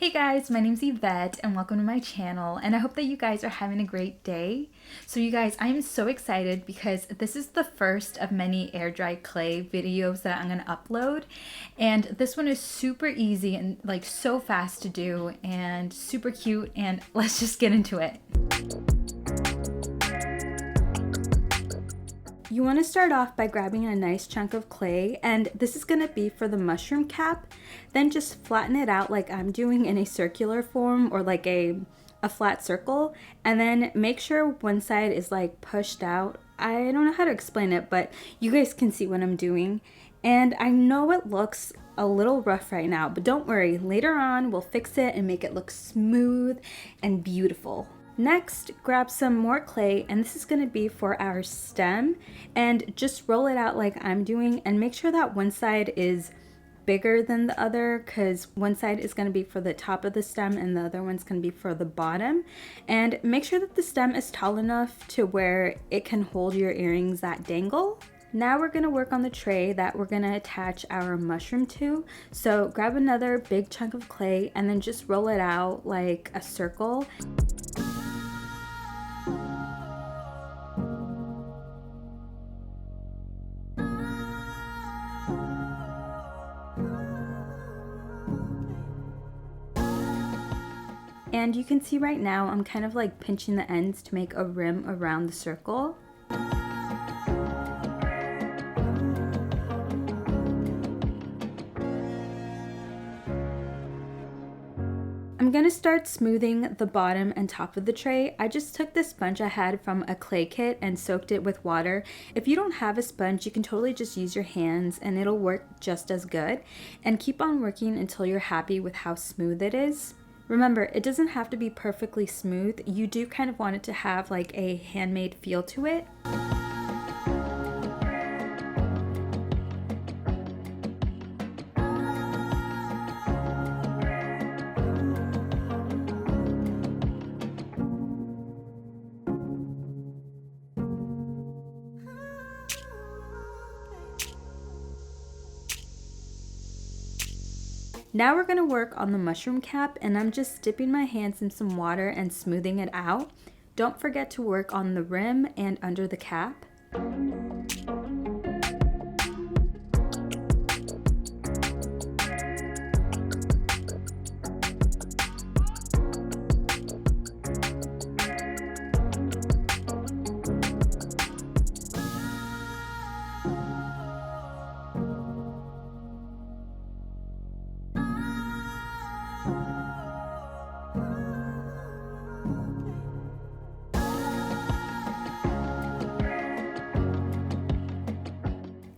Hey guys, my name's Yvette and welcome to my channel, and I hope that you guys are having a great day. So you guys, I'm so excited because this is the first of many air dry clay videos that I'm going to upload, and this one is super easy and like so fast to do and super cute, and let's just get into it. You want to start off by grabbing a nice chunk of clay, and this is going to be for the mushroom cap. Then just flatten it out like I'm doing in a circular form or like a flat circle, and then make sure one side is like pushed out. I don't know how to explain it, but you guys can see what I'm doing. And I know it looks a little rough right now, but don't worry, later on we'll fix it and make it look smooth and beautiful. Next, grab some more clay, and this is going to be for our stem, and just roll it out like I'm doing, and make sure that one side is bigger than the other, because one side is going to be for the top of the stem and the other one's going to be for the bottom. And make sure that the stem is tall enough to where it can hold your earrings that dangle. Now we're going to work on the tray that we're going to attach our mushroom to. So grab another big chunk of clay and then just roll it out like a circle. And you can see right now I'm kind of like pinching the ends to make a rim around the circle. I'm going to start smoothing the bottom and top of the tray. I just took this sponge I had from a clay kit and soaked it with water. If you don't have a sponge, you can totally just use your hands and it'll work just as good. And keep on working until you're happy with how smooth it is. Remember, it doesn't have to be perfectly smooth. You do kind of want it to have like a handmade feel to it. Now we're going to work on the mushroom cap, and I'm just dipping my hands in some water and smoothing it out. Don't forget to work on the rim and under the cap.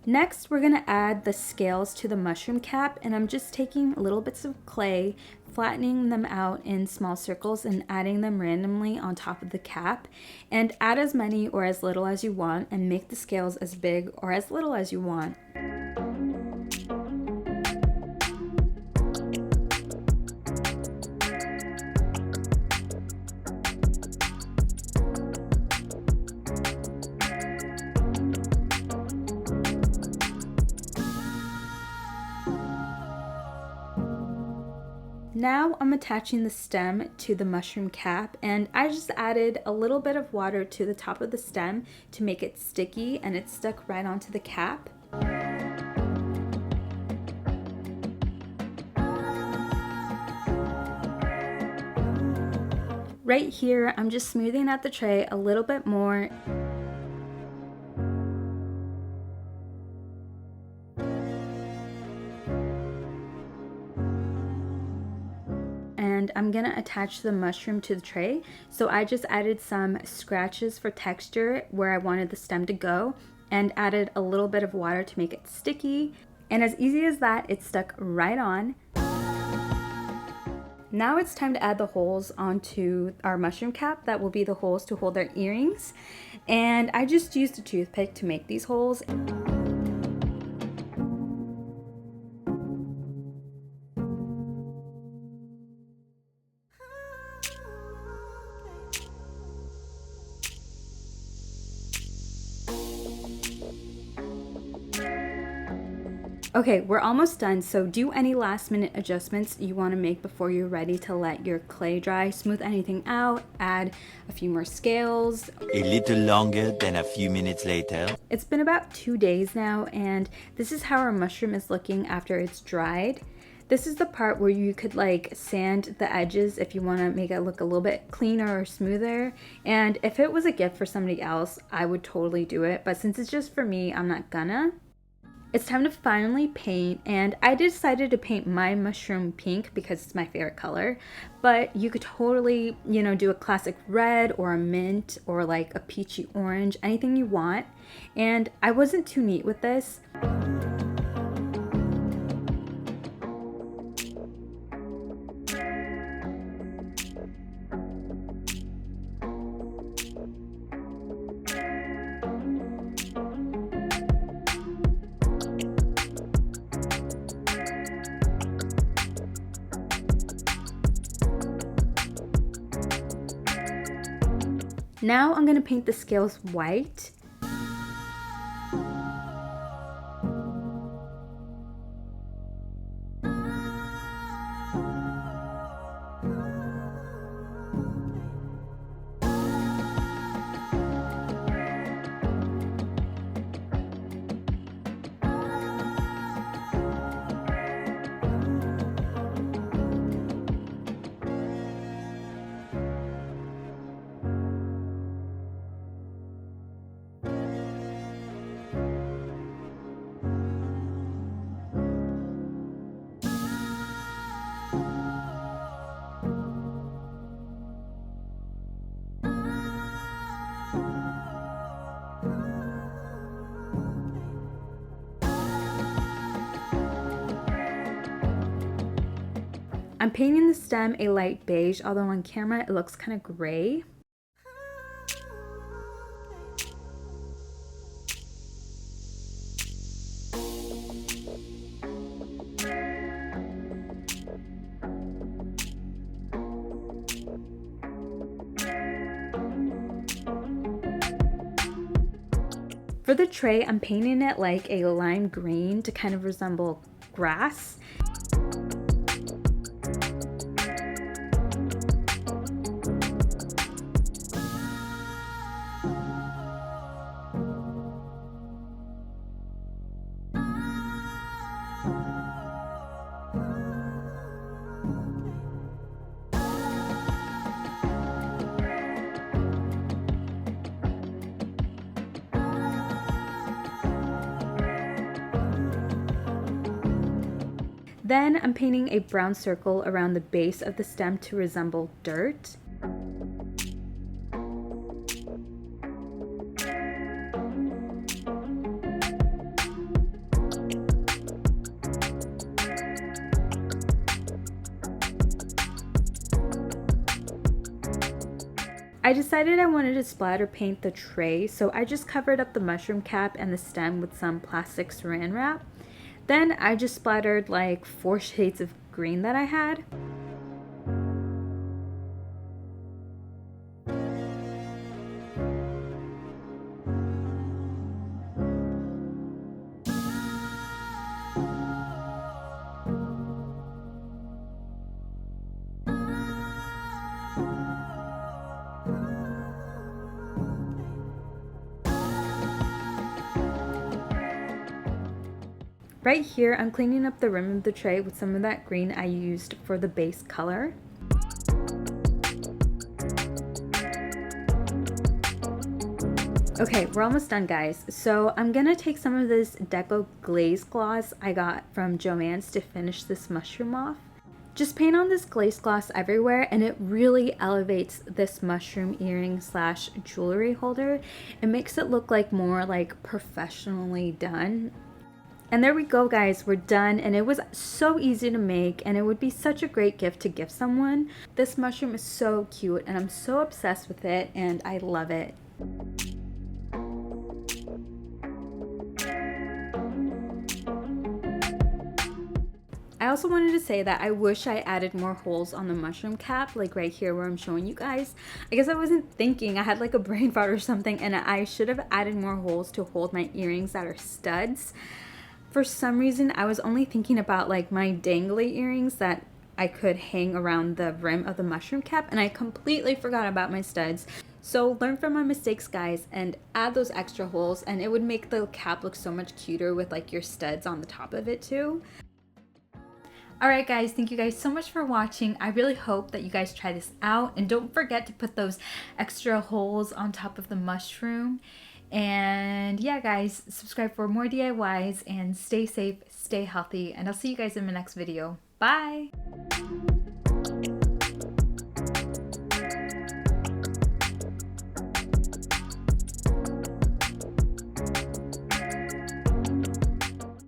Next, we're going to add the scales to the mushroom cap, and I'm just taking little bits of clay, flattening them out in small circles and adding them randomly on top of the cap. And add as many or as little as you want, and make the scales as big or as little as you want. Now I'm attaching the stem to the mushroom cap, and I just added a little bit of water to the top of the stem to make it sticky, and it stuck right onto the cap. Right here, I'm just smoothing out the tray a little bit more. And I'm gonna attach the mushroom to the tray. So I just added some scratches for texture where I wanted the stem to go, and added a little bit of water to make it sticky. And as easy as that, it stuck right on. Now it's time to add the holes onto our mushroom cap. That will be the holes to hold our earrings. And I just used a toothpick to make these holes. Okay, we're almost done, so do any last minute adjustments you want to make before you're ready to let your clay dry. Smooth anything out, add a few more scales. A little longer than a few minutes later. It's been about 2 days now, and this is how our mushroom is looking after it's dried. This is the part where you could like sand the edges if you want to make it look a little bit cleaner or smoother. And if it was a gift for somebody else, I would totally do it. But since it's just for me, I'm not gonna. It's time to finally paint, and I decided to paint my mushroom pink because it's my favorite color, but you could totally, do a classic red or a mint or like a peachy orange, anything you want. And I wasn't too neat with this. Now I'm going to paint the scales white. I'm painting the stem a light beige, although on camera it looks kind of gray. For the tray, I'm painting it like a lime green to kind of resemble grass. Then I'm painting a brown circle around the base of the stem to resemble dirt. I decided I wanted to splatter paint the tray, so I just covered up the mushroom cap and the stem with some plastic saran wrap. Then I just splattered like 4 shades of green that I had. Right here, I'm cleaning up the rim of the tray with some of that green I used for the base color. Okay, we're almost done, guys. So I'm gonna take some of this Decor glaze gloss I got from Joann's to finish this mushroom off. Just paint on this glaze gloss everywhere, and it really elevates this mushroom earring slash jewelry holder. It makes it look like more like professionally done. And there we go, guys, we're done, and it was so easy to make, and it would be such a great gift to give someone. This mushroom is so cute, and I'm so obsessed with it, and I love it. I also wanted to say that I wish I added more holes on the mushroom cap, like right here where I'm showing you guys. I guess I wasn't thinking, I had like a brain fart or something, and I should have added more holes to hold my earrings that are studs. For some reason, I was only thinking about like my dangly earrings that I could hang around the rim of the mushroom cap, and I completely forgot about my studs. So learn from my mistakes, guys, and add those extra holes, and it would make the cap look so much cuter with like your studs on the top of it too. Alright guys, thank you guys so much for watching. I really hope that you guys try this out, and don't forget to put those extra holes on top of the mushroom. And yeah guys, subscribe for more DIYs, and stay safe, stay healthy, and I'll see you guys in my next video. Bye!